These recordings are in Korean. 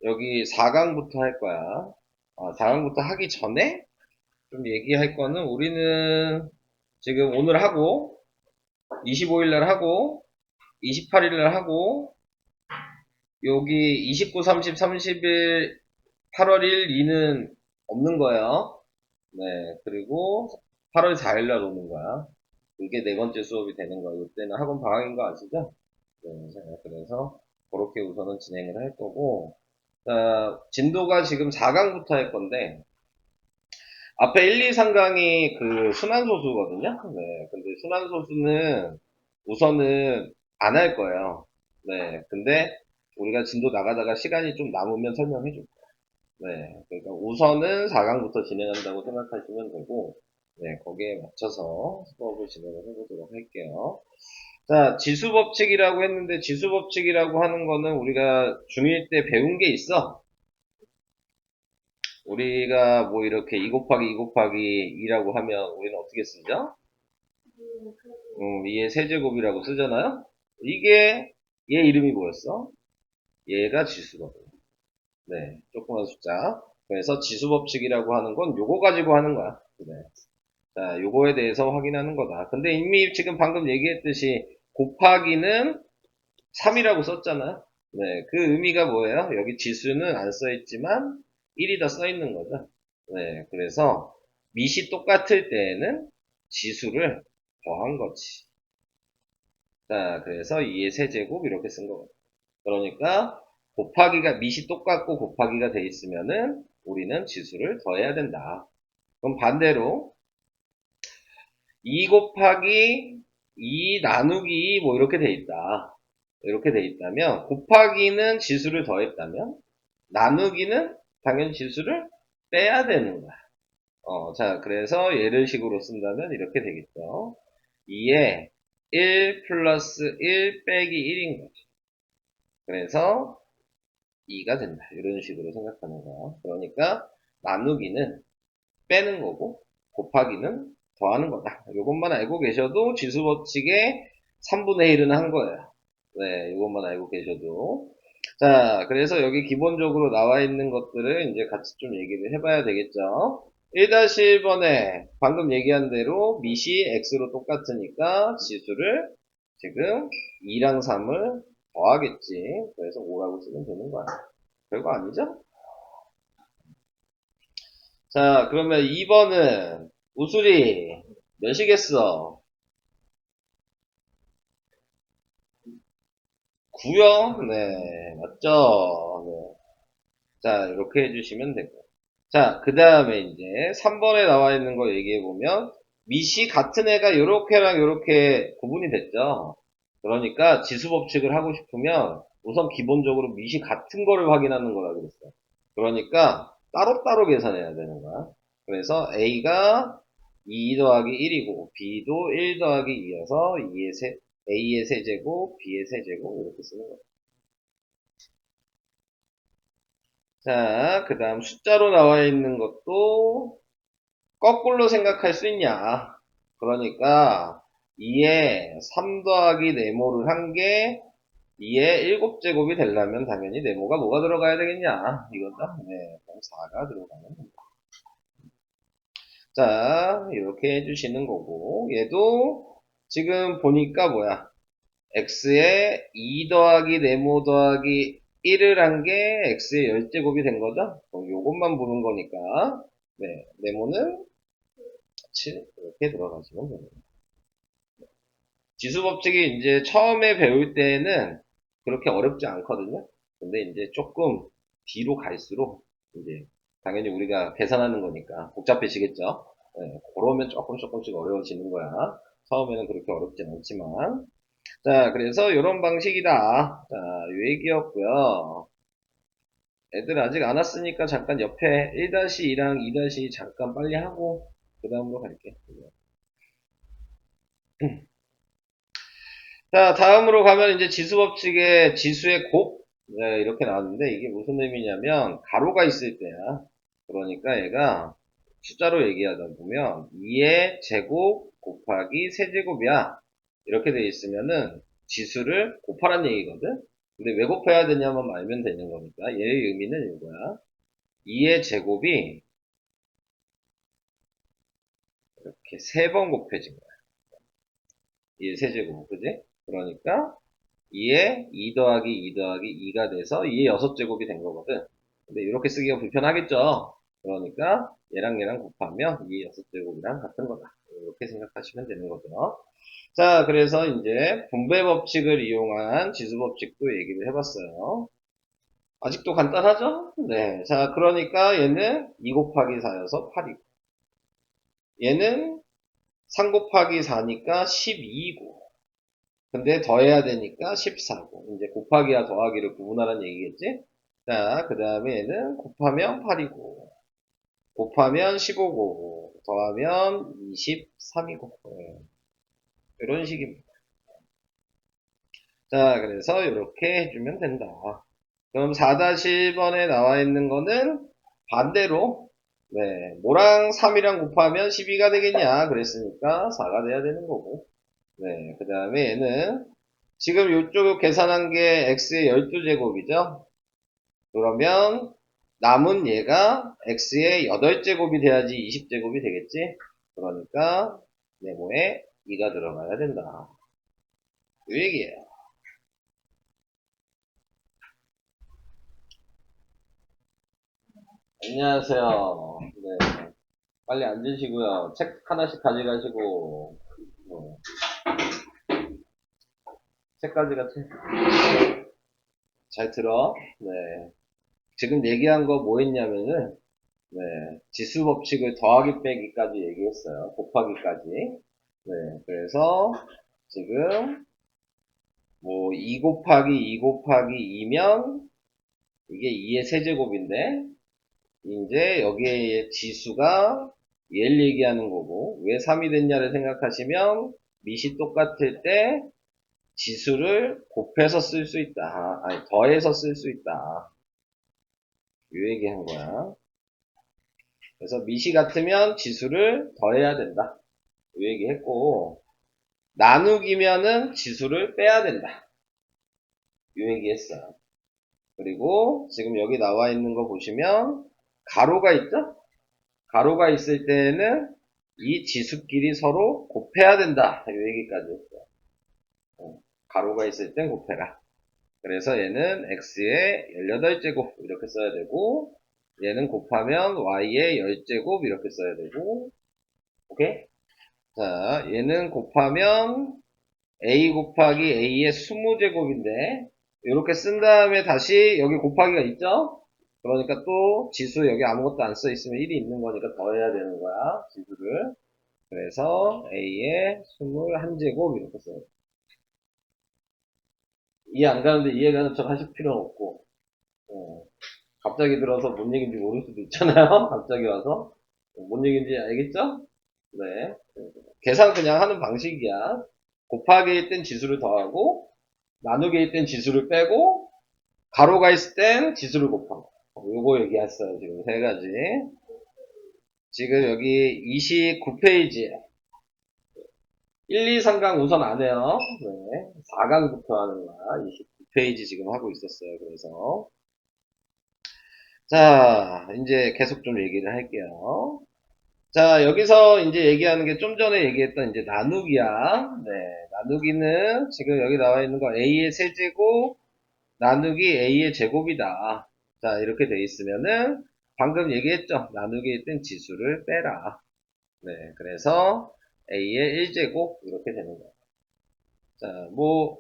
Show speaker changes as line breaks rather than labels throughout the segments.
여기 4강부터 할 거야. 4강부터 하기 전에 좀 얘기할 거는 우리는 지금 오늘 하고, 25일 날 하고, 28일 날 하고, 여기 29, 30, 30일, 8월 1, 2는 없는 거예요. 네, 그리고 8월 4일 날 오는 거야. 이게 네 번째 수업이 되는 거예요. 이때는 학원 방학인 거 아시죠? 네, 그래서 그렇게 우선은 진행을 할 거고, 진도가 지금 4강부터 할 건데, 앞에 1, 2, 3강이 그 순환소수거든요? 네, 근데 순환소수는 우선은 안 할 거예요. 네, 근데 우리가 진도 나가다가 시간이 좀 남으면 설명해 줄 거예요. 네, 그러니까 우선은 4강부터 진행한다고 생각하시면 되고, 네, 거기에 맞춰서 수업을 진행을 해보도록 할게요. 자, 지수법칙이라고 했는데, 지수법칙이라고 하는 거는 우리가 중1 때 배운 게 있어. 우리가 뭐 이렇게 2 곱하기 2 곱하기 2라고 하면 우리는 어떻게 쓰죠? 2의 세제곱이라고 쓰잖아요? 이게 얘 이름이 뭐였어? 얘가 지수거든. 네, 조그만 숫자. 그래서 지수법칙이라고 하는 건 요거 가지고 하는 거야. 네. 자, 요거에 대해서 확인하는 거다. 근데 이미 지금 방금 얘기했듯이 곱하기는 3이라고 썼잖아요. 네, 그 의미가 뭐예요? 여기 지수는 안 써있지만 1이 더 써있는 거죠. 네, 그래서 밑이 똑같을 때에는 지수를 더한 거지. 자, 그래서 2의 세제곱 이렇게 쓴 거거든요. 그러니까 곱하기가 밑이 똑같고 곱하기가 돼 있으면은 우리는 지수를 더해야 된다. 그럼 반대로 2 곱하기 2 나누기 뭐 이렇게 돼 있다. 이렇게 돼 있다면 곱하기는 지수를 더했다면 나누기는 당연히 지수를 빼야 되는 거야. 자, 그래서 예를 식으로 쓴다면 이렇게 되겠죠. 2에 1 플러스 1 빼기 1인 거죠. 그래서 2가 된다. 이런 식으로 생각하는 거야. 그러니까 나누기는 빼는 거고 곱하기는 더하는 거다. 이것만 알고 계셔도 지수 법칙의 3분의 1은 한 거예요. 네, 이것만 알고 계셔도. 자, 그래서 여기 기본적으로 나와 있는 것들을 이제 같이 좀 얘기를 해봐야 되겠죠. 1-1번에 방금 얘기한 대로 밑이 x로 똑같으니까 지수를 지금 2랑 3을 더하겠지. 그래서 5라고 쓰면 되는 거야. 별거 아니죠? 자, 그러면 2번은 우수리 몇이겠어? 9요? 네, 맞죠? 네. 자, 이렇게 해주시면 되고. 자, 그 다음에 이제 3번에 나와 있는 거 얘기해보면, 밑이 같은 애가 요렇게랑 요렇게 구분이 됐죠? 그러니까 지수법칙을 하고 싶으면 우선 기본적으로 밑이 같은 거를 확인하는 거라 그랬어요. 그러니까 따로따로 계산해야 되는 거야. 그래서 A가 2 더하기 1이고, B도 1 더하기 2여서 A의 세제곱, B의 세제곱 이렇게 쓰는 거야. 자, 그 다음 숫자로 나와 있는 것도 거꾸로 생각할 수 있냐. 그러니까 2에 3 더하기 네모를 한 게 2의 7제곱이 되려면 당연히 네모가 뭐가 들어가야 되겠냐. 이거죠. 네, 그럼 4가 들어가는 겁니다. 자, 이렇게 해주시는 거고 얘도 지금 보니까 뭐야. x에 2 더하기 네모 더하기 1을 한 게 x의 10제곱이 된 거죠? 그럼 요것만 보는 거니까 네, 네모는 7 이렇게 들어가시면 됩니다. 지수 법칙이 이제 처음에 배울 때는 그렇게 어렵지 않거든요. 근데 이제 조금 뒤로 갈수록 이제 당연히 우리가 계산하는 거니까 복잡해지겠죠. 네, 그러면 조금씩 어려워지는 거야. 처음에는 그렇게 어렵진 않지만. 자, 그래서 이런 방식이다. 자, 요 얘기였고요. 애들 아직 안 왔으니까 잠깐 옆에 1-2랑 2-2 잠깐 빨리 하고 그 다음으로 갈게. 자, 다음으로 가면 이제 지수 법칙의 지수의 곱 네, 이렇게 나왔는데 이게 무슨 의미냐면 가로가 있을 때야. 그러니까 얘가 숫자로 얘기하다 보면 2의 제곱 곱하기 세제곱이야. 이렇게 돼 있으면은 지수를 곱하란 얘기거든. 근데 왜 곱해야 되냐만 알면 되는 거니까 얘의 의미는 이거야. 2의 제곱이 이렇게 3번 곱해진 거야. 2의 세제곱, 그지? 그러니까 2에 2 더하기 2 더하기 2가 돼서 2의 6제곱이 된 거거든. 근데 이렇게 쓰기가 불편하겠죠? 그러니까 얘랑 곱하면 2의 6제곱이랑 같은 거다. 이렇게 생각하시면 되는 거죠. 자, 그래서 이제 분배 법칙을 이용한 지수 법칙도 얘기를 해봤어요. 아직도 간단하죠? 네. 자, 그러니까 얘는 2 곱하기 4여서 8이고, 얘는 3 곱하기 4니까 12고, 근데 더해야 되니까 14고, 이제 곱하기와 더하기를 구분하라는 얘기겠지? 자, 그 다음에 얘는 곱하면 8이고, 곱하면 15고, 더하면 23이고, 이런 식입니다. 자, 그래서 이렇게 해주면 된다. 그럼 4-1번에 나와 있는 거는 반대로, 네, 뭐랑 3이랑 곱하면 12가 되겠냐 그랬으니까 4가 돼야 되는 거고, 네, 그 다음에 얘는 지금 이쪽 계산한 게 x의 12제곱이죠. 그러면 남은 얘가 x의 8제곱이 돼야지 20제곱이 되겠지. 그러니까 네모에 2가 들어가야 된다. 이 얘기예요. 안녕하세요. 네. 빨리 앉으시고요. 책 하나씩 가져가시고, 책까지가 잘 들어. 네. 지금 얘기한 거 뭐 했냐면은, 네. 지수 법칙을 더하기 빼기까지 얘기했어요. 곱하기까지. 네. 그래서 지금 뭐 2 곱하기 2 곱하기 2면 이게 2의 세제곱인데, 이제 여기에 지수가 얘를 얘기하는 거고, 왜 3이 됐냐를 생각하시면, 밑이 똑같을 때 지수를 곱해서 쓸 수 있다. 아니, 더해서 쓸 수 있다. 이 얘기 한 거야. 그래서 밑이 같으면 지수를 더해야 된다. 이 얘기 했고, 나누기면은 지수를 빼야 된다. 이 얘기 했어요. 그리고 지금 여기 나와 있는 거 보시면, 가로가 있죠? 가로가 있을 때에는 이 지수끼리 서로 곱해야 된다. 이 얘기까지 했어요. 가로가 있을 땐 곱해라. 그래서 얘는 x의 18제곱 이렇게 써야 되고, 얘는 곱하면 y의 10제곱 이렇게 써야 되고, 오케이? 자, 얘는 곱하면 a 곱하기 a의 20제곱인데, 이렇게 쓴 다음에 다시 여기 곱하기가 있죠? 그러니까 또 지수 여기 아무것도 안 써 있으면 1이 있는 거니까 더해야 되는 거야, 지수를. 그래서 a의 21제곱 이렇게 써요. 이해 안 가는데 이해 가는 척 하실 필요는 없고, 어, 갑자기 들어서 뭔 얘기인지 모를 수도 있잖아요. 갑자기 와서. 뭔 얘기인지 알겠죠? 네. 계산 그냥 하는 방식이야. 곱하기일 땐 지수를 더하고, 나누기일 땐 지수를 빼고, 가로가 있을 땐 지수를 곱하고. 요거 얘기했어요. 지금 세 가지. 지금 여기 29페이지에 1, 2, 3강 우선 안 해요. 네. 4강부터 하는 거야. 29페이지 지금 하고 있었어요. 그래서. 자, 이제 계속 좀 얘기를 할게요. 자, 여기서 이제 얘기하는 게 좀 전에 얘기했던 이제 나누기야. 네, 나누기는 지금 여기 나와 있는 거 a의 세제곱 나누기 a의 제곱이다. 자, 이렇게 돼 있으면은 방금 얘기했죠. 나누기일 땐 지수를 빼라. 네, 그래서 a의 1제곱 이렇게 되는 거예요. 자, 뭐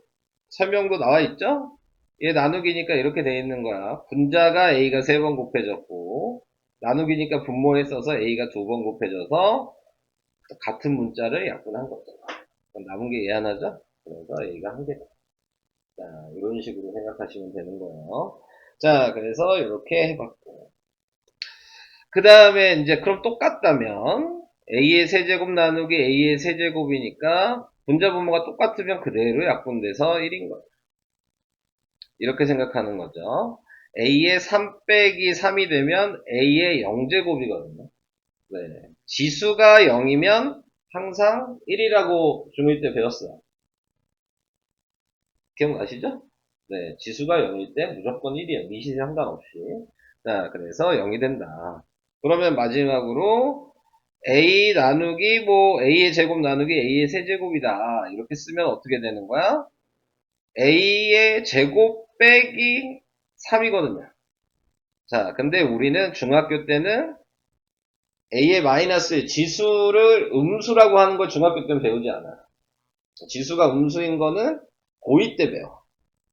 설명도 나와 있죠? 얘 나누기니까 이렇게 돼 있는 거야. 분자가 a가 3번 곱해졌고 나누기니까 분모에 써서 a가 2번 곱해져서 같은 문자를 약분한 거죠. 그럼 남은 게 얘 하나죠? 그래서 a가 한 개다. 자, 이런 식으로 생각하시면 되는 거예요. 자, 그래서 이렇게 해봤고. 그 다음에 이제 그럼 똑같다면 a의 세제곱 나누기 a의 세제곱이니까 분자 분모가 똑같으면 그대로 약분돼서 1인 거예요. 이렇게 생각하는 거죠. a의 3 빼기 3이 되면 a의 0제곱이거든요. 네. 지수가 0이면 항상 1이라고 중1 때 배웠어요. 기억나시죠? 네, 지수가 0일 때 무조건 1이에요. 미시 상관없이. 자, 그래서 0이 된다. 그러면 마지막으로 a 나누기 뭐 a의 제곱 나누기 a의 세제곱이다. 이렇게 쓰면 어떻게 되는 거야? a의 제곱 빼기 3이거든요. 자, 근데 우리는 중학교 때는 a의 마이너스 지수를 음수라고 하는 걸 중학교 때는 배우지 않아요. 지수가 음수인 거는 고2 때 배워.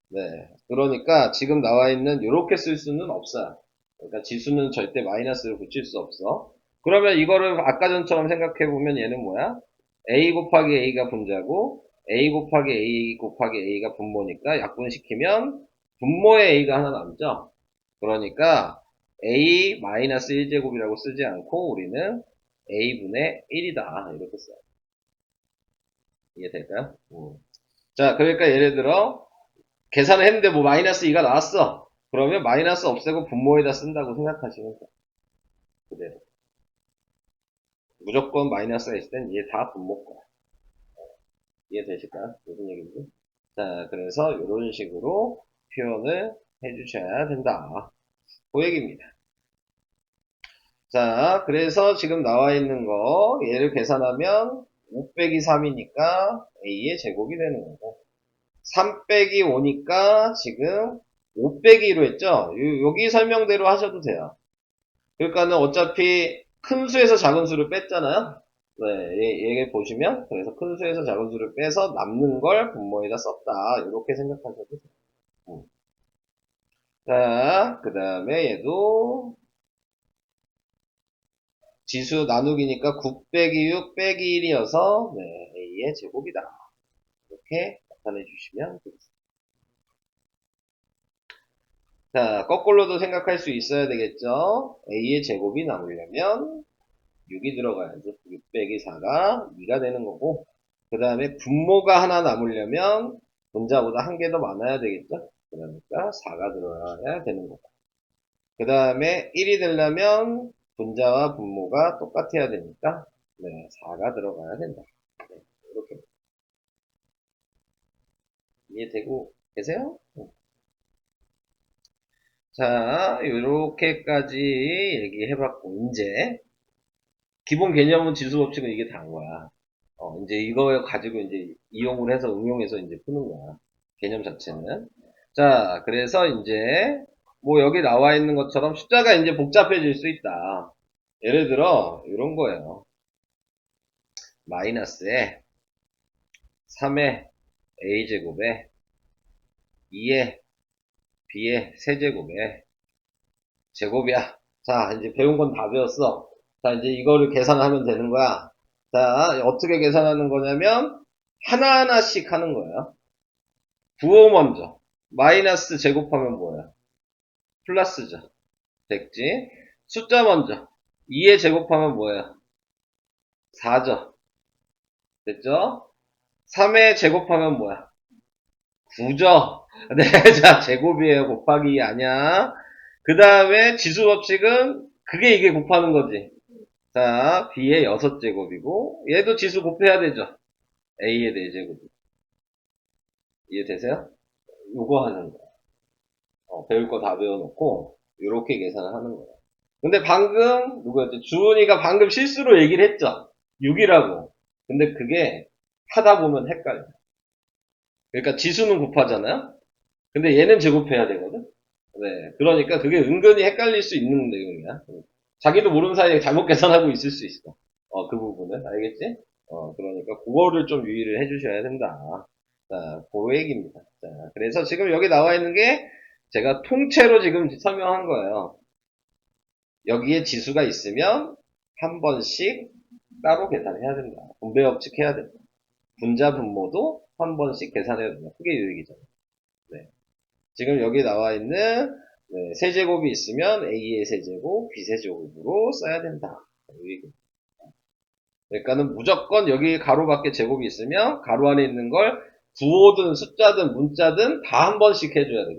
네. 그러니까 지금 나와 있는 이렇게 쓸 수는 없어요. 그러니까 지수는 절대 마이너스를 붙일 수 없어. 그러면 이거를 아까 전처럼 생각해 보면 얘는 뭐야? a 곱하기 a가 분자고 a 곱하기 a 곱하기 a가 분모니까 약분시키면 분모의 a가 하나 남죠. 그러니까 a 마이너스 1제곱이라고 쓰지 않고 우리는 a분의 1이다 이렇게 써요. 이해될까요? 자, 그러니까 예를 들어 계산을 했는데 뭐 마이너스 2가 나왔어. 그러면 마이너스 없애고 분모에다 쓴다고 생각하시면 돼. 그대로. 무조건 마이너스가 있을 땐 얘 다 분모 거야. 이해되실까요? 무슨 얘기인지? 자, 그래서 이런 식으로 표현을 해주셔야 된다. 그 얘기입니다. 자, 그래서 지금 나와 있는 거, 얘를 계산하면 5 빼기 3이니까 a의 제곱이 되는 거고, 3 빼기 5니까 지금 5 빼기 1로 했죠? 여기 설명대로 하셔도 돼요. 그러니까는 어차피 큰 수에서 작은 수를 뺐잖아요? 네, 얘 보시면, 그래서 큰 수에서 작은 수를 빼서 남는 걸 분모에다 썼다. 이렇게 생각하셔도 돼요. 자, 그 다음에 얘도 지수 나누기니까 9 빼기 6 빼기 1이어서, 네, A의 제곱이다. 이렇게 나타내 주시면 되겠습니다. 자, 거꾸로도 생각할 수 있어야 되겠죠? A의 제곱이 나오려면 6이 들어가야죠. 6 빼기 4가 2가 되는 거고, 그 다음에 분모가 하나 남으려면 분자보다 한 개 더 많아야 되겠죠? 그러니까 4가 들어가야 되는 거고. 그 다음에 1이 되려면 분자와 분모가 똑같아야 되니까, 네, 4가 들어가야 된다. 네, 이렇게. 이해되고 계세요? 자, 요렇게까지 얘기해봤고, 이제, 기본 개념은 지수법칙은 이게 다인 거야. 이제 이거 가지고 이제 이용을 해서 응용해서 이제 푸는 거야. 개념 자체는. 자, 그래서 이제, 뭐 여기 나와 있는 것처럼 숫자가 이제 복잡해질 수 있다. 예를 들어, 이런 거예요. 마이너스에 3의 a제곱에 2의 b의 세제곱에 제곱이야. 자, 이제 배운 건 다 배웠어. 자, 이제 이거를 계산하면 되는 거야. 자, 어떻게 계산하는 거냐면, 하나하나씩 하는 거예요. 부호 먼저. 마이너스 제곱하면 뭐야? 플러스죠. 됐지? 숫자 먼저. 2의 제곱하면 뭐야? 4죠. 됐죠? 3의 제곱하면 뭐야? 9죠? 네, 자, 제곱이에요. 곱하기 아니야. 그 다음에 지수법칙은 그게 이게 곱하는 거지. 자, b의 6제곱이고 얘도 지수 곱해야 되죠. a의 4제곱. 이해되세요? 요거 하는 거. 배울 거 다 배워놓고 이렇게 계산을 하는 거예요. 근데 방금 누구였지? 주은이가 방금 실수로 얘기를 했죠. 6이라고. 근데 그게 하다 보면 헷갈려요. 그러니까 지수는 곱하잖아요. 근데 얘는 제곱해야 되거든. 네. 그러니까 그게 은근히 헷갈릴 수 있는 내용이야. 자기도 모르는 사이에 잘못 계산하고 있을 수 있어. 그 부분은. 알겠지? 그러니까 그거를 좀 유의를 해주셔야 된다. 자, 그 얘기입니다. 자, 그래서 지금 여기 나와 있는 게 제가 통째로 지금 설명한 거예요. 여기에 지수가 있으면 한 번씩 따로 계산해야 된다. 분배 법칙 해야 된다. 분자 분모도 한 번씩 계산해야 된다. 그게 유익이잖아요. 네. 지금 여기 나와 있는 네, 세제곱이 있으면 A의 세제곱, B 세제곱으로 써야 된다. 유익입니다. 그러니까는 무조건 여기 가로 밖에 제곱이 있으면 가로 안에 있는 걸 부호든 숫자든 문자든 다 한 번씩 해줘야 돼.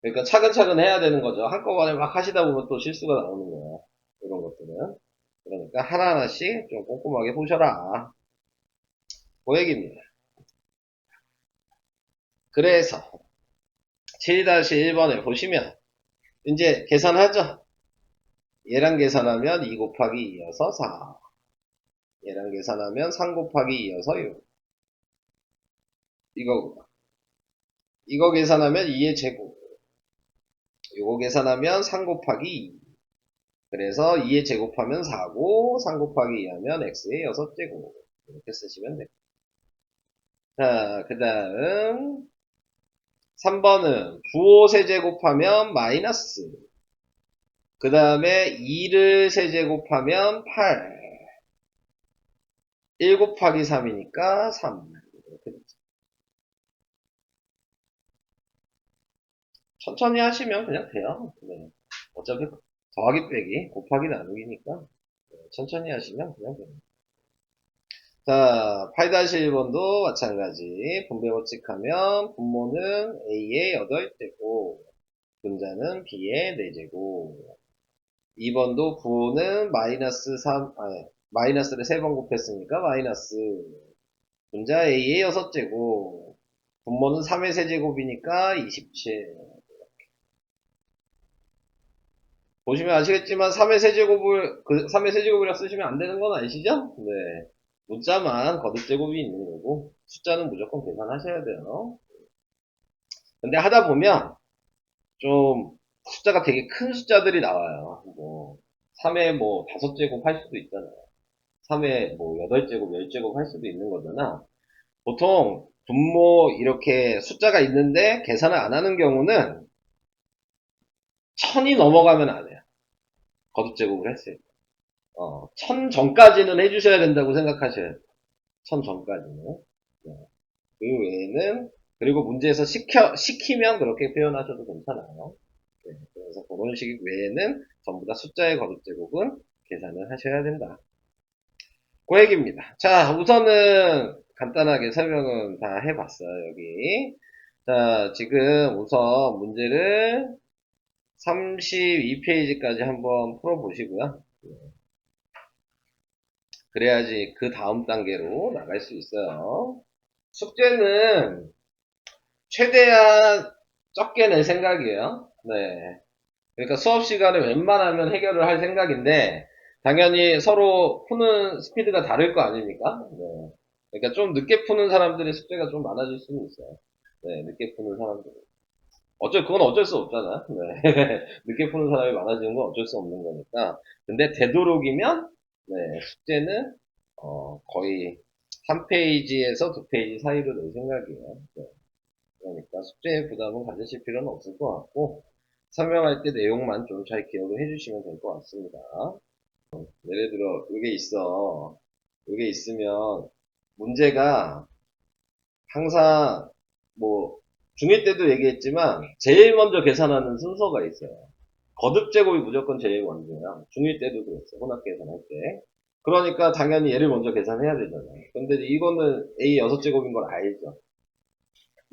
그러니까 차근차근 해야 되는 거죠. 한꺼번에 막 하시다 보면 또 실수가 나오는 거야. 이런 것들은. 그러니까 하나하나씩 좀 꼼꼼하게 보셔라. 그 얘기입니다. 그래서 7-1번에 보시면 이제 계산하죠. 얘랑 계산하면 2 곱하기 2여서 4. 얘랑 계산하면 3 곱하기 2여서 6. 이거 계산하면 2의 제곱. 이거 계산하면 3 곱하기 2. 그래서 2의 제곱하면 4고 3 곱하기 2 하면 x의 6제곱. 이렇게 쓰시면 돼요. 자, 그 다음 3번은 9호 세제곱하면 마이너스. 그 다음에 2를 세제곱하면 8. 1 곱하기 3이니까 3. 이렇게 되죠. 천천히 하시면 그냥 돼요. 네. 어차피 더하기 빼기, 곱하기 나누기니까 천천히 하시면 그냥 돼요. 자, 8-1번도 마찬가지. 분배 법칙하면 분모는 A의 8제곱, 분자는 B의 4제곱. 2번도 부호는 마이너스 3, 아니, 마이너스를 3번 곱했으니까 마이너스. 분자 A의 6제곱. 분모는 3의 세제곱이니까 27. 보시면 아시겠지만 3의 세제곱을, 3의 세제곱이라 쓰시면 안 되는 건 아시죠? 네. 문자만 거듭제곱이 있는 거고, 숫자는 무조건 계산하셔야 돼요. 근데 하다 보면, 좀, 숫자가 되게 큰 숫자들이 나와요. 뭐, 3에 뭐, 5제곱 할 수도 있잖아요. 3에 뭐, 8제곱, 10제곱 할 수도 있는 거잖아. 보통, 분모, 이렇게 숫자가 있는데, 계산을 안 하는 경우는, 1000이 넘어가면 안 해요. 거듭제곱을 했어요. 1000 전까지는 해주셔야 된다고 생각하셔야 돼요. 1000 전까지는. 네. 그 외에는, 그리고 문제에서 시키면 그렇게 표현하셔도 괜찮아요. 네. 그래서 그런 식 외에는 전부 다 숫자의 거듭제곱은 계산을 하셔야 된다. 그 얘기입니다. 자, 우선은 간단하게 설명은 다 해봤어요, 여기. 자, 지금 우선 문제를 32페이지까지 한번 풀어보시고요. 그래야지 그 다음 단계로 나갈 수 있어요. 숙제는 최대한 적게 낼 생각이에요. 네. 그러니까 수업 시간에 웬만하면 해결을 할 생각인데, 당연히 서로 푸는 스피드가 다를 거 아닙니까? 네. 그러니까 좀 늦게 푸는 사람들의 숙제가 좀 많아질 수는 있어요. 네, 늦게 푸는 사람들. 그건 어쩔 수 없잖아. 네. 늦게 푸는 사람이 많아지는 건 어쩔 수 없는 거니까. 근데 되도록이면, 네, 숙제는, 거의 3페이지에서 2페이지 사이로 낼 생각이에요. 네. 그러니까 숙제에 부담은 가지실 필요는 없을 것 같고, 설명할 때 내용만 좀 잘 기억을 해주시면 될 것 같습니다. 예를 들어, 이게 있어. 이게 있으면, 문제가 항상, 뭐, 중1 때도 얘기했지만, 제일 먼저 계산하는 순서가 있어요. 거듭 제곱이 무조건 제일 먼저야. 중1 때도 그랬어. 혼합 계산할 때. 그러니까 당연히 얘를 먼저 계산해야 되잖아요. 근데 이거는 A 6제곱인 걸 알죠.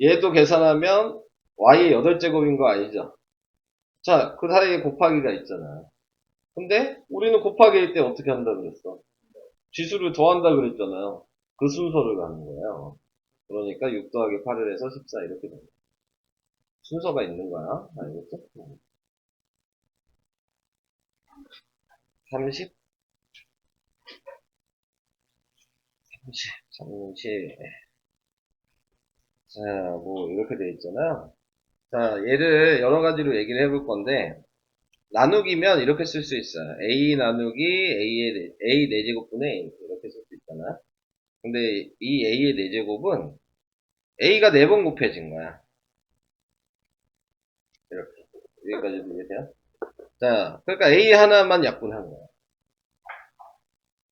얘도 계산하면 Y의 8제곱인 거 알죠. 자, 그 사이에 곱하기가 있잖아요. 근데 우리는 곱하기일 때 어떻게 한다 그랬어? 지수를 더한다 그랬잖아요. 그 순서를 가는 거예요. 그러니까 6 더하기 8을 해서 14 이렇게 됩니다. 순서가 있는 거야. 알겠죠? 30, 30, 30. 자, 뭐 이렇게 돼 있잖아요. 자, 얘를 여러 가지로 얘기를 해볼 건데 나누기면 이렇게 쓸 수 있어요. A 나누기 A 4제곱분의 A 이렇게 쓸 수 있잖아. 근데 이 A의 4제곱은 A가 4번 곱해진 거야. 이렇게. 여기까지도 이해돼요? 자, 그러니까 A 하나만 약분한 거야.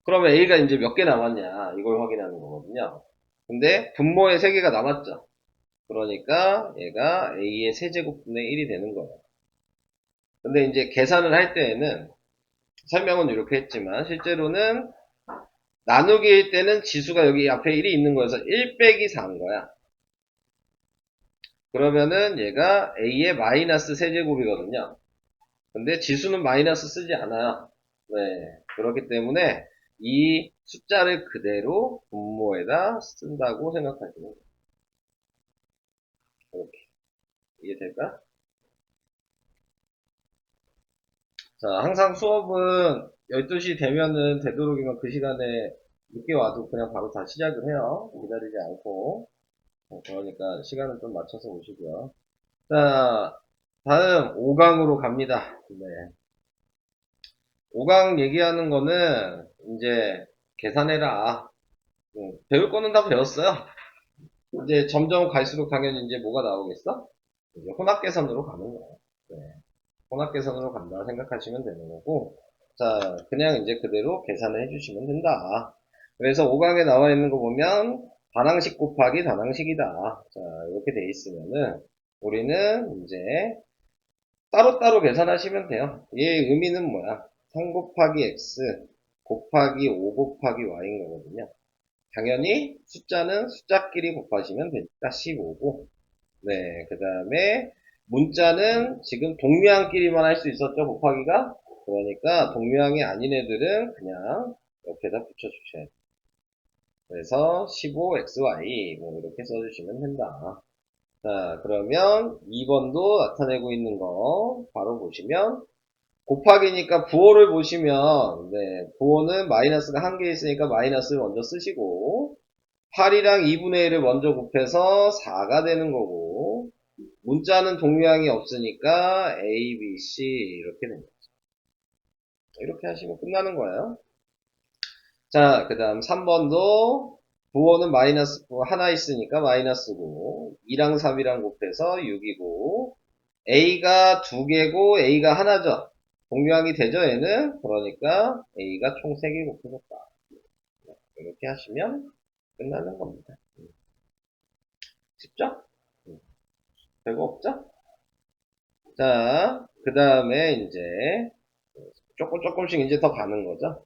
그러면 A가 이제 몇 개 남았냐, 이걸 확인하는 거거든요. 근데 분모에 3개가 남았죠. 그러니까 얘가 A의 세제곱분의 1이 되는 거예요. 근데 이제 계산을 할 때에는 설명은 이렇게 했지만 실제로는 나누기일 때는 지수가 여기 앞에 1이 있는 거여서 1 빼기 4인 거야. 그러면은 얘가 A의 마이너스 세제곱이거든요. 근데 지수는 마이너스 쓰지 않아요. 네. 그렇기 때문에 이 숫자를 그대로 분모에다 쓴다고 생각하시면 돼요. 이렇게. 이해될까? 자, 항상 수업은 12시 되면은 되도록이면 그 시간에 늦게 와도 그냥 바로 다 시작을 해요. 기다리지 않고. 그러니까 시간을 좀 맞춰서 오시고요. 자, 다음 5강으로 갑니다. 네. 5강 얘기하는 거는 이제 계산해라. 배울 거는 다 배웠어요. 이제 점점 갈수록 당연히 이제 뭐가 나오겠어? 이제 혼합계산으로 가는 거예요. 네. 혼합계산으로 간다 생각하시면 되는 거고, 자, 그냥 이제 그대로 계산을 해주시면 된다. 그래서 5강에 나와 있는 거 보면, 반항식 곱하기 단항식이다. 자, 이렇게 돼 있으면은, 우리는 이제 따로따로 계산하시면 돼요. 얘의 의미는 뭐야? 3 곱하기 x 곱하기 5 곱하기 y인 거거든요. 당연히 숫자는 숫자끼리 곱하시면 되니까 15고, 네, 그 다음에 문자는 지금 동류항끼리만 할 수 있었죠, 곱하기가? 그러니까 동류항이 아닌 애들은 그냥 옆에다 붙여주셔야 돼요. 그래서 15xy 뭐 이렇게 써주시면 된다. 자, 그러면 2번도 나타내고 있는 거 바로 보시면 곱하기니까 부호를 보시면 네, 부호는 마이너스가 한 개 있으니까 마이너스를 먼저 쓰시고 8이랑 2분의 1을 먼저 곱해서 4가 되는 거고 문자는 동류항이 없으니까 A, B, C 이렇게 됩니다. 이렇게 하시면 끝나는 거예요. 자, 그 다음 3번도 부호는 마이너스 하나 있으니까 마이너스고 2랑 3이랑 곱해서 6이고 A가 두 개고 A가 하나죠. 동류항이 되죠, 얘는? 그러니까 A가 총 3개 곱해졌다. 이렇게 하시면 끝나는 겁니다. 쉽죠? 별거 없죠? 자, 그 다음에 이제 조금씩 이제 더 가는 거죠.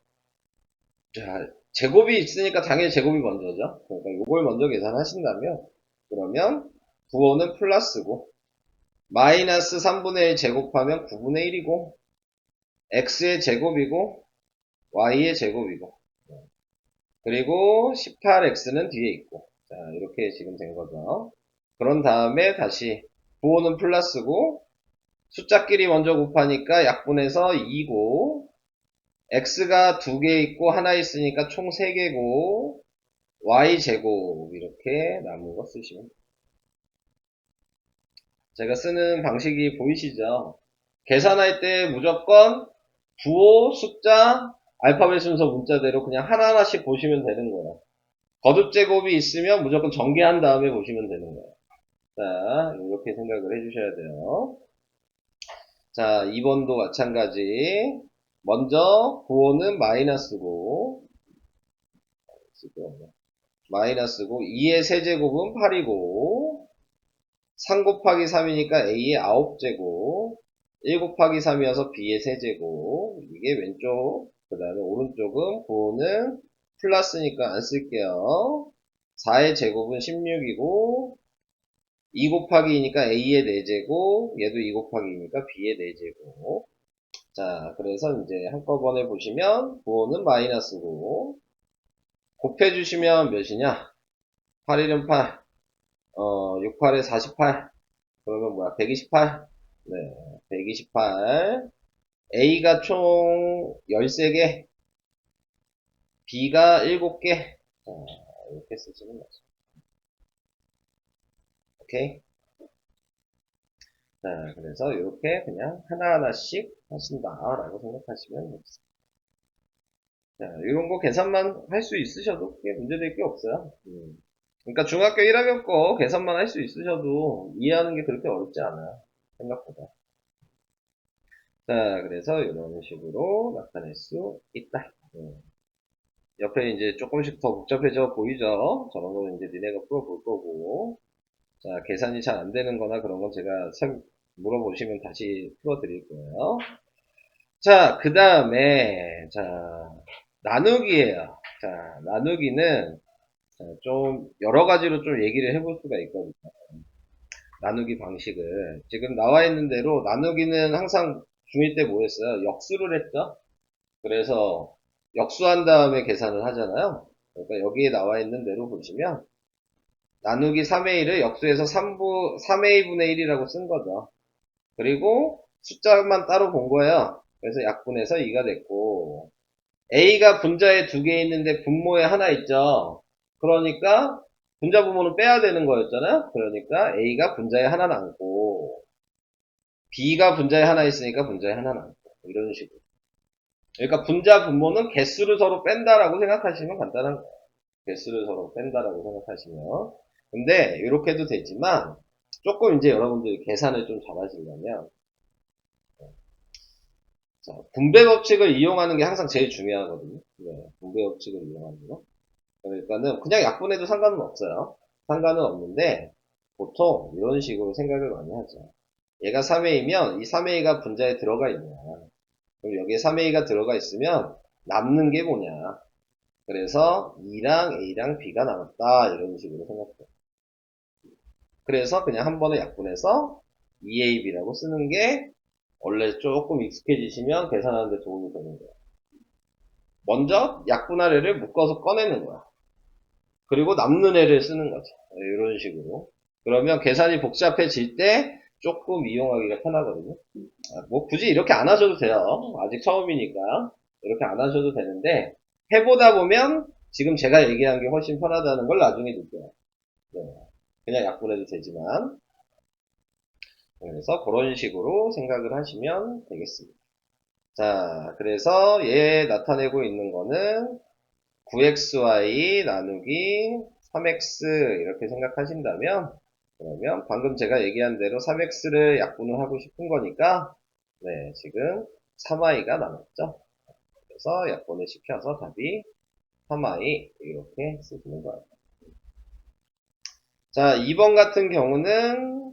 자, 제곱이 있으니까 당연히 제곱이 먼저죠. 그러니까 이걸 먼저 계산하신다면 그러면 부호는 플러스고 마이너스 3분의 1 제곱하면 9분의 1이고 x의 제곱이고 y의 제곱이고 그리고 18x는 뒤에 있고 자 이렇게 지금 된 거죠. 그런 다음에 다시 부호는 플러스고 숫자끼리 먼저 곱하니까 약분해서 2고 x가 두 개 있고 하나 있으니까 총 3개고 y제곱 이렇게 남은 거 쓰시면 돼요. 제가 쓰는 방식이 보이시죠? 계산할 때 무조건 부호, 숫자, 알파벳 순서 문자대로 그냥 하나하나씩 보시면 되는 거예요. 거듭 제곱이 있으면 무조건 전개한 다음에 보시면 되는 거예요. 자, 이렇게 생각을 해주셔야 돼요. 자, 2번도 마찬가지. 먼저 부호는 마이너스고 마이너스고 2의 세제곱은 8이고 3 곱하기 3이니까 A의 9제곱 1 곱하기 3이어서 B의 세제곱 이게 왼쪽 그 다음에 오른쪽은 부호는 플러스니까 안 쓸게요. 4의 제곱은 16이고 2 곱하기 2니까 A의 4제곱 얘도 2 곱하기 2니까 B의 4제곱 자 그래서 이제 한꺼번에 보시면 부호는 마이너스고 곱해주시면 몇이냐 8 1은 8 6, 8에 48 그러면 뭐야 128 네, 128 A가 총 13개 B가 7개 이렇게 쓰시면 되죠. 오케이 자 그래서 이렇게 그냥 하나하나씩 하신다라고 생각하시면 됩니다. 자, 이런 거 계산만 할 수 있으셔도 크게 문제될 게 없어요. 그러니까 중학교 1학년 거 계산만 할 수 있으셔도 이해하는 게 그렇게 어렵지 않아요. 생각보다. 자, 그래서 이런 식으로 나타낼 수 있다. 옆에 이제 조금씩 더 복잡해져 보이죠? 저런 거는 이제 니네가 풀어볼 거고. 자, 계산이 잘 안 되는 거나 그런 건 제가 물어보시면 다시 풀어드릴 거예요. 자, 그 다음에, 자, 나누기예요. 자, 나누기는 좀 여러 가지로 좀 얘기를 해볼 수가 있거든요. 나누기 방식을. 지금 나와 있는 대로 나누기는 항상 중1 때 뭐 했어요? 역수를 했죠? 그래서 역수한 다음에 계산을 하잖아요. 그러니까 여기에 나와 있는 대로 보시면 나누기 3의 1을 역수에서 3a 분의 1이라고 쓴 거죠. 그리고 숫자만 따로 본 거예요. 그래서 약분해서 2가 됐고, a가 분자에 2개 있는데 분모에 하나 있죠. 그러니까 분자 분모는 빼야 되는 거였잖아요. 그러니까 a가 분자에 하나 남고, b가 분자에 하나 있으니까 분자에 하나 남고, 이런 식으로. 그러니까 분자 분모는 개수를 서로 뺀다라고 생각하시면 간단한 거예요. 개수를 서로 뺀다라고 생각하시면. 근데 이렇게도 되지만 조금 이제 여러분들이 계산을 좀 잘하시려면, 자, 분배 법칙을 이용하는 게 항상 제일 중요하거든요. 네, 분배 법칙을 이용하는 거. 그러니까는 그냥 약분해도 상관은 없어요. 상관은 없는데 보통 이런 식으로 생각을 많이 하죠. 얘가 3A면 이 3A가 분자에 들어가 있냐. 그럼 여기에 3A가 들어가 있으면 남는 게 뭐냐. 그래서 2랑 A랑 B가 남았다. 이런 식으로 생각해요. 그래서 그냥 한 번에 약분해서 2AB라고 쓰는 게 원래 조금 익숙해지시면 계산하는 데 도움이 되는 거예요. 먼저 약분할 애를 묶어서 꺼내는 거야. 그리고 남는 애를 쓰는 거죠. 이런 식으로. 그러면 계산이 복잡해질 때 조금 이용하기가 편하거든요. 뭐 굳이 이렇게 안 하셔도 돼요. 아직 처음이니까. 이렇게 안 하셔도 되는데 해보다 보면 지금 제가 얘기한 게 훨씬 편하다는 걸 나중에 느껴요. 네. 그냥 약분해도 되지만. 그래서 그런 식으로 생각을 하시면 되겠습니다. 자, 그래서 얘 나타내고 있는 거는 9xy 나누기 3x 이렇게 생각하신다면 그러면 방금 제가 얘기한 대로 3x를 약분을 하고 싶은 거니까 네, 지금 3i가 남았죠. 그래서 약분을 시켜서 답이 3i 이렇게 쓰시는 거예요. 자, 2번 같은 경우는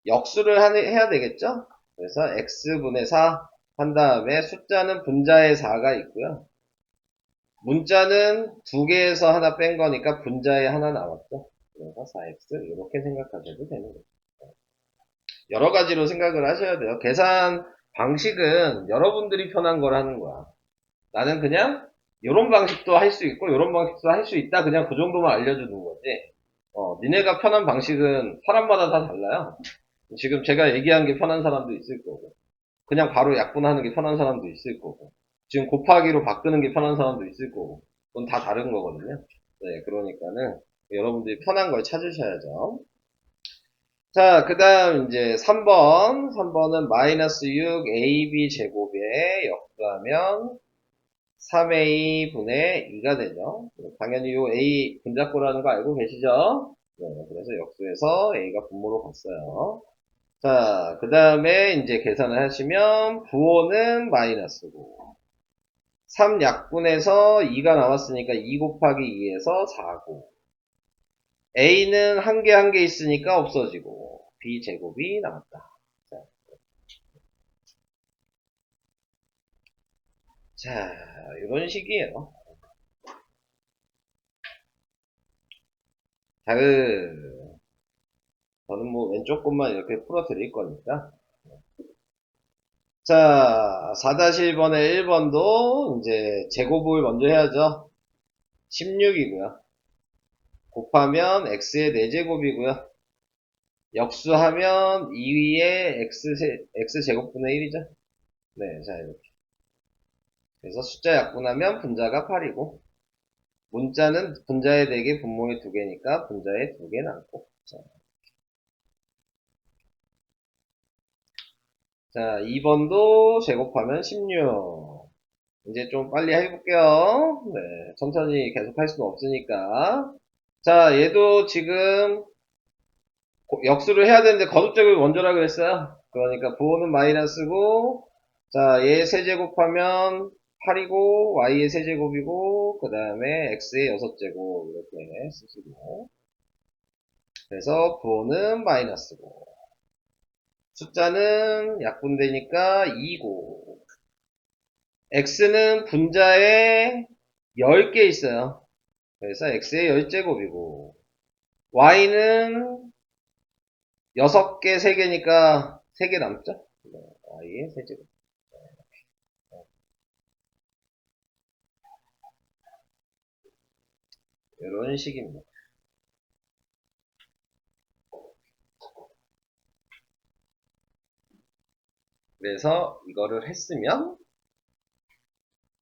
역수를 해야 되겠죠? 그래서 x분의 4 한 다음에 숫자는 분자에 4가 있고요. 문자는 두 개에서 하나 뺀 거니까 분자에 하나 남았죠. 그래서 4x 이렇게 생각하셔도 되는 거죠. 여러 가지로 생각을 하셔야 돼요. 계산 방식은 여러분들이 편한 걸 하는 거야. 나는 그냥 이런 방식도 할 수 있고 이런 방식도 할 수 있다. 그냥 그 정도만 알려주는 거지. 니네가 편한 방식은 사람마다 다 달라요. 지금 제가 얘기한 게 편한 사람도 있을 거고 그냥 바로 약분하는 게 편한 사람도 있을 거고 지금 곱하기로 바꾸는 게 편한 사람도 있을 거고 그건 다 다른 거거든요. 네, 그러니까는 여러분들이 편한 걸 찾으셔야죠. 자, 그 다음 이제 3번. 3번은 마이너스 6ab 제곱에 역수하면 3a 분의 2가 되죠. 당연히 요 a 분자꼴라는 거 알고 계시죠? 네, 그래서 역수해서 a가 분모로 갔어요. 자, 그 다음에 이제 계산을 하시면 부호는 마이너스고 3약분에서 2가 나왔으니까 2 곱하기 2에서 4고 a는 한 개 한 개 있으니까 없어지고 b 제곱이 나왔다. 자, 이런 식이에요. 자, 저는 뭐 왼쪽 것만 이렇게 풀어 드릴 거니까. 자, 4-1번에 1번도 이제 제곱을 먼저 해야죠. 16이고요. 곱하면 x의 4제곱이고요. 역수하면 2위에 x제곱분의 1이죠. 네, 자, 이렇게. 그래서 숫자 약분하면 분자가 8이고, 문자는 분자에 4개, 분모에 2개니까 분자에 2개 남고. 자, 2번도 제곱하면 16. 이제 좀 빨리 해볼게요. 네, 천천히 계속 할 수는 없으니까. 자, 얘도 지금 역수를 해야 되는데 거듭제곱이 먼저라 그랬어요. 그러니까 부호는 마이너스고, 자, 얘 세제곱하면 8이고, y의 세제곱이고, 그 다음에 x의 6제곱, 이렇게 쓰시고. 그래서 부호는 마이너스고, 숫자는 약분되니까 2고, x는 분자에 10개 있어요. 그래서 x의 10제곱이고, y는 6개, 3개니까 3개 남죠? 네, y의 세제곱. 이런 식입니다. 그래서 이거를 했으면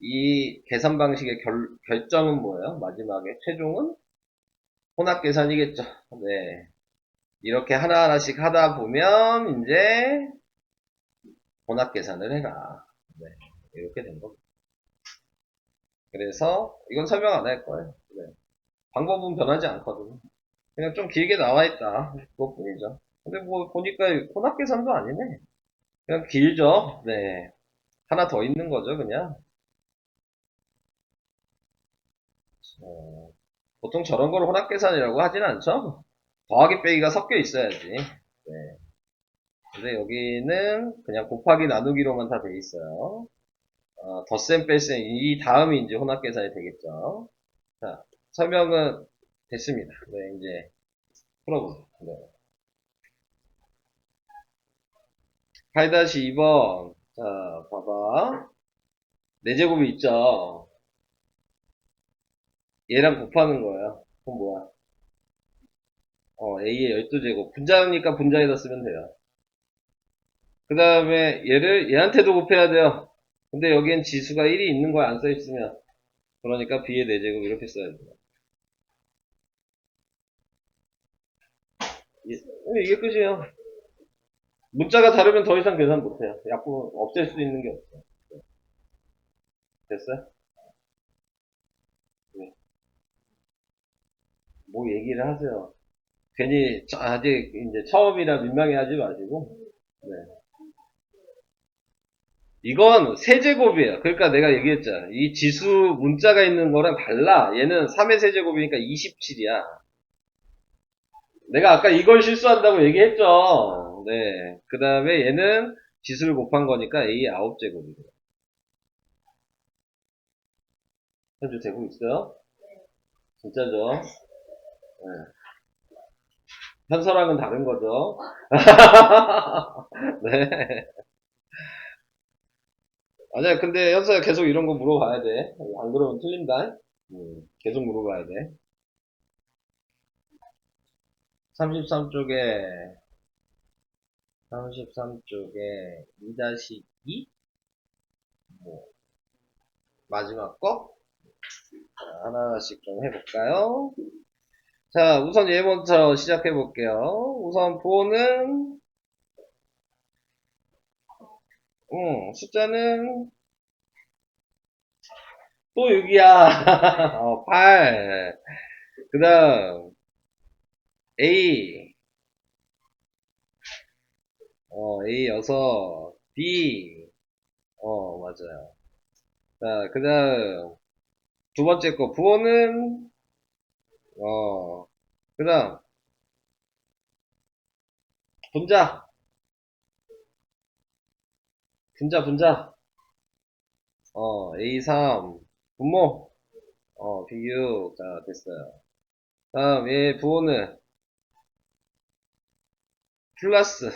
이 계산 방식의 결정은 뭐예요? 마지막에 최종은 혼합 계산이겠죠. 네. 이렇게 하나하나씩 하다 보면 이제 혼합 계산을 해라. 네. 이렇게 된 겁니다. 그래서 이건 설명 안 할 거예요. 네. 방법은 변하지 않거든요. 그냥 좀 길게 나와 있다. 그것뿐이죠. 근데 뭐 보니까 혼합 계산도 아니네. 그냥 길죠. 네. 하나 더 있는 거죠, 그냥. 어, 보통 저런 걸 혼합 계산이라고 하진 않죠? 더하기 빼기가 섞여 있어야지. 네. 근데 여기는 그냥 곱하기 나누기로만 다 돼 있어요. 덧셈 뺄셈 이 다음이 이제 혼합 계산이 되겠죠. 자, 설명은 됐습니다. 네, 이제 풀어보세요. 네. 8-2번. 자, 봐봐. 4제곱이 있죠. 얘랑 곱하는 거예요. 그럼 뭐야? A의 12제곱. 분자니까 분자에다 쓰면 돼요. 그 다음에 얘를 얘한테도 곱해야 돼요. 근데 여기엔 지수가 1이 있는 거야, 안 써있으면. 그러니까 B의 4제곱 이렇게 써야 돼요. 이게 끝이에요. 문자가 다르면 더 이상 계산 못해요. 약분 없앨 수 있는 게 없어요. 됐어요? 네. 뭐 얘기를 하세요. 괜히 아직 이제 처음이라 민망해하지 마시고. 네. 이건 세제곱이에요. 그러니까 내가 얘기했잖아. 이 지수 문자가 있는 거랑 달라. 얘는 3의 세제곱이니까 27이야. 내가 아까 이걸 실수한다고 얘기했죠. 네. 그 다음에 얘는 지수를 곱한 거니까 A 9제곱이에요. 현재 되고 있어요? 진짜죠? 네. 현서랑은 다른 거죠. 네. 아니야, 근데 현서야 계속 이런 거 물어봐야 돼. 안 그러면 틀린다. 계속 물어봐야 돼. 33쪽에 2-2 뭐 마지막 거 하나씩 좀 해볼까요? 자, 우선 얘부터 시작해 볼게요. 우선 보는 숫자는 또 6이야. 8. 그 다음 A A 6 B 맞아요. 자, 그 다음 두 번째 거 부호는 그 다음 분자 분자 A3 분모 B6 자 됐어요. 다음 얘 부호는 플러스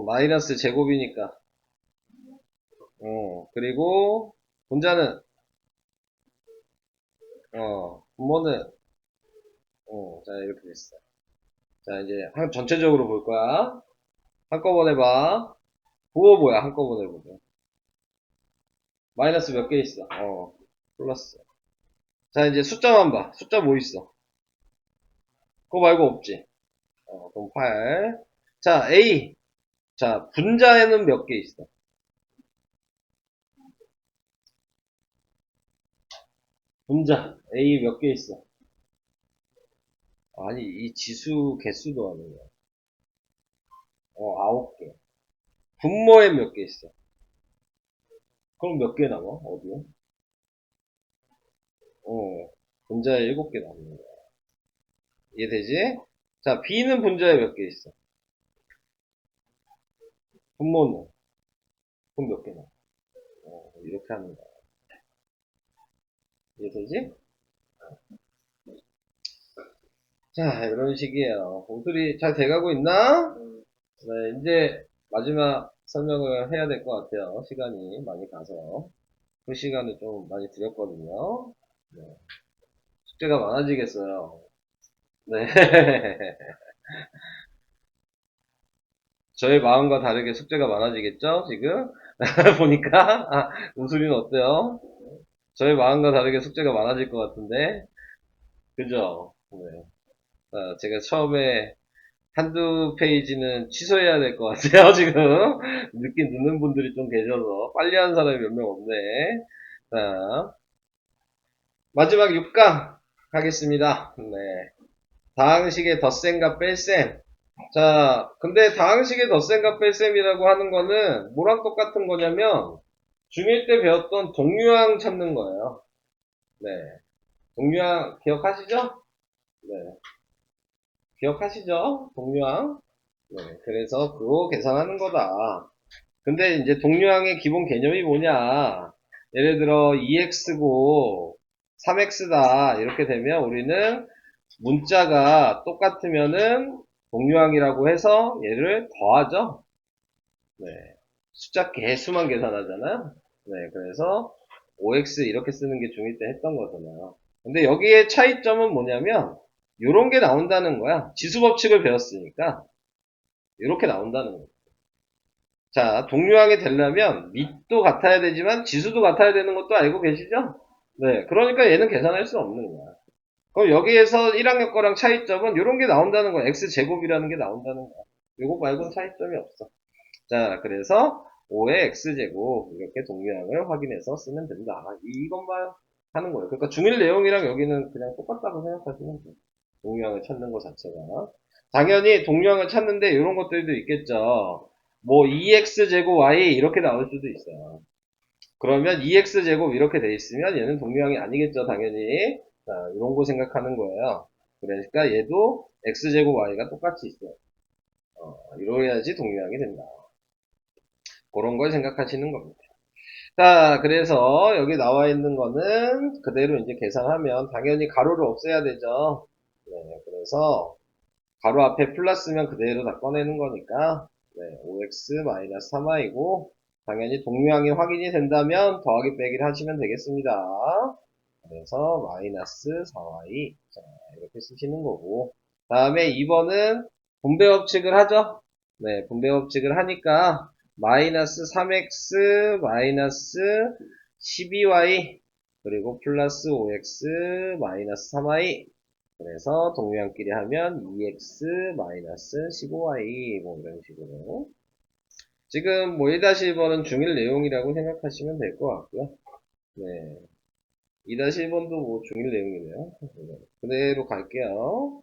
마이너스 제곱이니까 그리고 분자는 분모는 자 이렇게 됐어요. 자 이제 전체적으로 볼 거야. 한꺼번에 봐. 부호 뭐야 한꺼번에 보면 마이너스 몇 개 있어? 플러스. 자 이제 숫자만 봐. 숫자 뭐 있어? 그거 말고 없지? 그럼 8. 자 A. 자 분자에는 몇 개 있어? 분자 A 몇 개 있어? 아니 이 지수 개수도 하는 거야. 9개. 분모에 몇 개 있어? 그럼 몇 개 남아? 어디에? 분자에 7개 남는 거야. 이해되지? 자, B는 분자에 몇 개 있어? 분모는? 그럼 몇 개 남아? 이렇게 하는 거야. 이해되지? 자, 이런 식이에요. 공술이 잘 돼가고 있나? 네, 이제 마지막 설명을 해야 될 것 같아요. 시간이 많이 가서. 그 시간을 좀 많이 드렸거든요. 네. 숙제가 많아지겠어요. 네. 저의 마음과 다르게 숙제가 많아지겠죠, 지금? 보니까. 우수리는 어때요? 저의 마음과 다르게 숙제가 많아질 것 같은데. 그죠? 네. 제가 처음에 한두 페이지는 취소해야 될 것 같아요, 지금. 늦게 늦는 분들이 좀 계셔서. 빨리 하는 사람이 몇 명 없네. 자, 마지막 6강 가겠습니다. 네. 다항식의 덧셈과 뺄셈. 자, 근데 다항식의 덧셈과 뺄셈이라고 하는 거는 뭐랑 똑같은 거냐면, 중1 때 배웠던 동류항 찾는 거예요. 네. 동류항 기억하시죠? 네. 기억하시죠? 동류항. 네. 그래서 그거 계산하는 거다. 근데 이제 동류항의 기본 개념이 뭐냐? 예를 들어 2x고 3x다 이렇게 되면 우리는 문자가 똑같으면은 동류항이라고 해서 얘를 더하죠. 네. 숫자 개수만 계산하잖아요. 네. 그래서 5x 이렇게 쓰는 게 중1 때 했던 거잖아요. 근데 여기에 차이점은 뭐냐면 요런 게 나온다는 거야. 지수법칙을 배웠으니까 이렇게 나온다는 거야. 자, 동류항이 되려면 밑도 같아야 되지만 지수도 같아야 되는 것도 알고 계시죠? 네, 그러니까 얘는 계산할 수 없는 거야. 그럼 여기에서 1학년 거랑 차이점은 이런 게 나온다는 거야. x제곱이라는 게 나온다는 거야. 이거 말고는 차이점이 없어. 자, 그래서 5의 x제곱 이렇게 동류항을 확인해서 쓰면 된다. 이것만 하는 거예요. 그러니까 중일 내용이랑 여기는 그냥 똑같다고 생각하시면 돼요. 동류항을 찾는 것 자체가. 당연히 동류항을 찾는데 이런 것들도 있겠죠. 뭐 2x제곱 y 이렇게 나올 수도 있어요. 그러면 2x제곱 이렇게 돼 있으면 얘는 동류항이 아니겠죠, 당연히. 자, 이런 거 생각하는 거예요. 그러니까 얘도 x제곱 y가 똑같이 있어요. 이러야지 동류항이 된다. 그런 걸 생각하시는 겁니다. 자, 그래서 여기 나와 있는 거는 그대로 이제 계산하면 당연히 가로를 없애야 되죠. 네, 그래서 가로 앞에 플러스면 그대로 다 꺼내는 거니까 네, 5x-3y고 당연히 동류항이 확인이 된다면 더하기 빼기를 하시면 되겠습니다. 그래서 마이너스 4y 자, 이렇게 쓰시는 거고 다음에 2번은 분배 법칙을 하죠. 네, 분배 법칙을 하니까 마이너스 3x 마이너스 12y 그리고 플러스 5x 마이너스 3y 그래서 동류항끼리 하면 2x 마이너스 15y 뭐 이런 식으로 지금 뭐 1-1번은 중일 내용이라고 생각하시면 될 것 같고요. 네. 2-1번도 뭐 중일 내용이네요. 그대로 갈게요.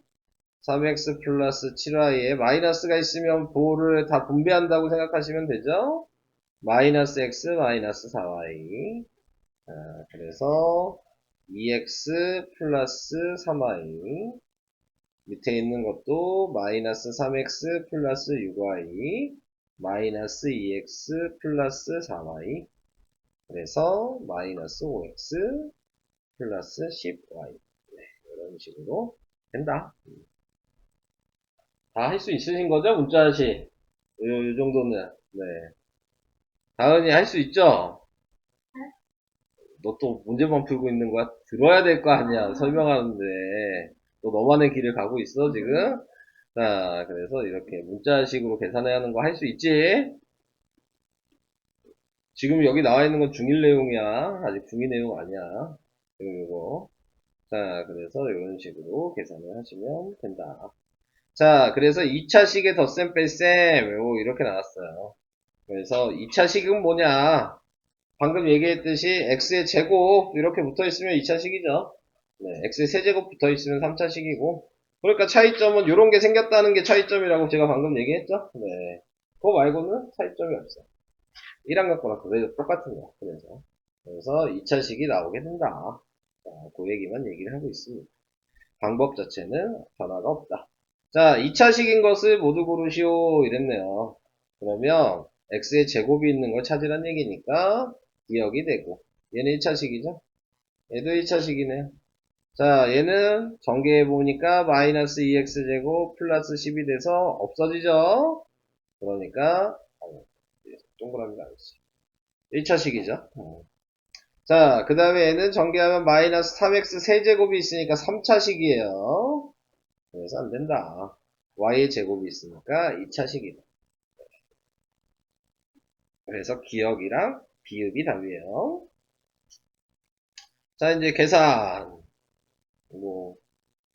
3x 플러스 7y에 마이너스가 있으면 보호를 다 분배한다고 생각하시면 되죠? 마이너스 x 마이너스 4y 그래서 2x 플러스 3y 밑에 있는 것도 마이너스 3x 플러스 6y 마이너스 2x 플러스 4y 그래서 마이너스 5x 플러스 10y 네, 이런 식으로 된다. 다 할 수 있으신 거죠? 문자시 요 정도는 네. 다은이 할 수 있죠? 너 또 문제만 풀고 있는 거야? 들어야 될 거 아니야 설명하는데 너 너만의 길을 가고 있어 지금? 자 그래서 이렇게 문자식으로 계산해야 하는 거 할 수 있지? 지금 여기 나와 있는 건 중1 내용이야 아직 중2 내용 아니야 지금 이거 자 그래서 이런 식으로 계산을 하시면 된다 자 그래서 2차식의 덧셈 뺄셈 요거 이렇게 나왔어요 그래서 2차식은 뭐냐 방금 얘기했듯이 x의 제곱 이렇게 붙어있으면 2차식이죠. 네, x의 세제곱 붙어있으면 3차식이고 그러니까 차이점은 이런 게 생겼다는 게 차이점이라고 제가 방금 얘기했죠. 네, 그거 말고는 차이점이 없어요. 1학년 거랑 그대로 똑같은 거. 그래서 2차식이 나오게 된다. 자, 그 얘기만 얘기를 하고 있습니다. 방법 자체는 변화가 없다. 자, 2차식인 것을 모두 고르시오 이랬네요. 그러면 x의 제곱이 있는 걸 찾으란 얘기니까 기억이 되고 얘는 1차식이죠. 얘도 1차식이네요. 자, 얘는 전개해보니까 마이너스 2x제곱 플러스 10이 돼서 없어지죠. 그러니까 동그라미가 아니지. 1차식이죠. 자, 그 다음에 얘는 전개하면 마이너스 3x 세제곱이 있으니까 3차식이에요. 그래서 안된다. y의 제곱이 있으니까 2차식이다. 그래서 기억이랑 비읍이 답이에요. 자, 이제 계산. 뭐,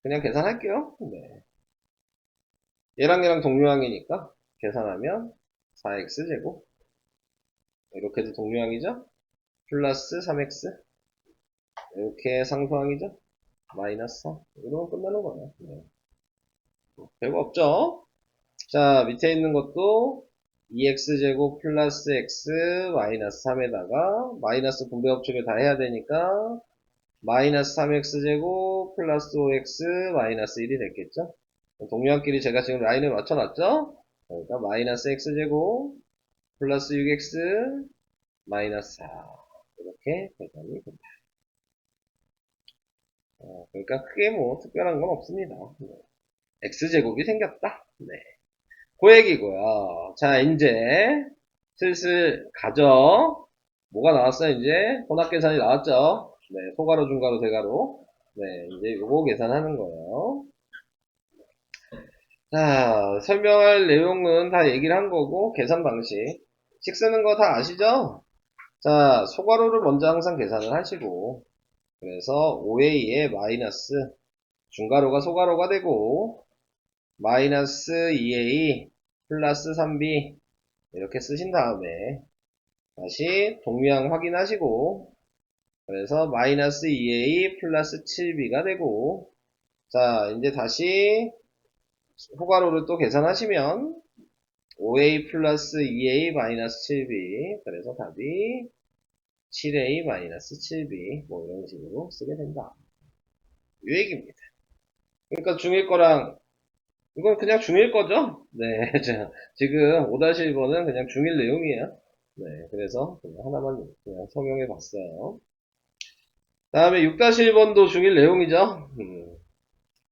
그냥 계산할게요. 네. 얘랑 동류항이니까 계산하면 4x제곱. 이렇게도 동류항이죠? 플러스 3x. 이렇게 상수항이죠? 마이너스 4. 이러면 끝나는 거예요. 네. 별거 없죠? 자, 밑에 있는 것도 2x제곱 플러스 x 마이너스 3에다가 마이너스 분배법칙을 다 해야 되니까 마이너스 3x제곱 플러스 5x 마이너스 1이 됐겠죠? 동류항끼리 제가 지금 라인을 맞춰놨죠? 그러니까 마이너스 x제곱 플러스 6x 마이너스 4 이렇게 계산이 됩니다. 그러니까 크게 뭐 특별한 건 없습니다. 네. x제곱이 생겼다. 네. 그 얘기고요. 자, 이제 슬슬 가죠. 뭐가 나왔어요, 이제? 혼합 계산이 나왔죠? 네, 소가로, 중가로, 대가로. 네, 이제 요거 계산하는 거예요. 자, 설명할 내용은 다 얘기를 한 거고, 계산 방식. 식 쓰는 거 다 아시죠? 자, 소가로를 먼저 항상 계산을 하시고, 그래서 5a에 마이너스, 중가로가 소가로가 되고, 마이너스 2a 플러스 3b, 이렇게 쓰신 다음에, 다시 동류항 확인하시고, 그래서 마이너스 2a 플러스 7b가 되고, 자, 이제 다시 호가로를 또 계산하시면 5a 플러스 2a 마이너스 7b, 그래서 답이 7a 마이너스 7b, 뭐 이런 식으로 쓰게 된다. 이 얘기입니다. 그러니까 중1 거랑 이건 그냥 중1 거죠? 네, 자, 지금 5-1번은 그냥 중1 내용이에요. 네, 그래서 그냥 하나만 그냥 성형해 봤어요. 다음에 6-1번도 중1 내용이죠.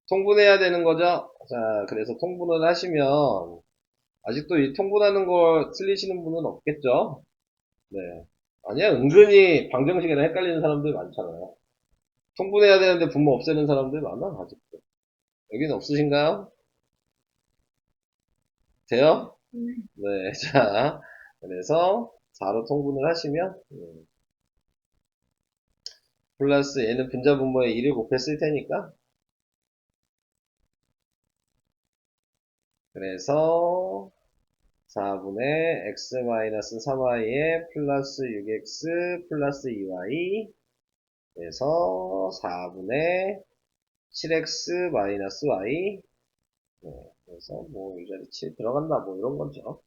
통분해야 되는 거죠. 자, 그래서 통분을 하시면 아직도 이 통분하는 걸 틀리시는 분은 없겠죠. 네. 아니야, 은근히 방정식이랑 헷갈리는 사람들 많잖아요. 통분해야 되는데 분모 없애는 사람들 많아, 아직도. 여기는 없으신가요? 돼요? 네, 자, 그래서 4로 통분을 하시면, 플러스 얘는 분자분모에 1을 곱했을 테니까, 그래서 4분의 x-3y에 플러스 6x 플러스 2y, 그래서 4분의 7x 마이너스 y, 네, 그래서 뭐 이 자리 7 들어간다 뭐 이런 거죠.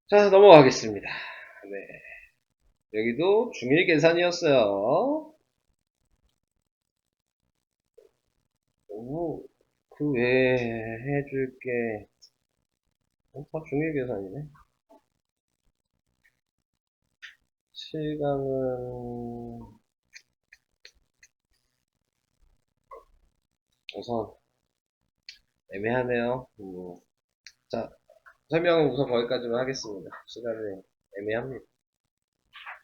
자, 넘어가겠습니다. 네, 여기도 중일 계산이었어요. 그 외에 해줄 게, 다 중일 계산이네. 7강은 우선 애매하네요. 자, 설명은 우선 거기까지만 하겠습니다. 시간이 애매합니다.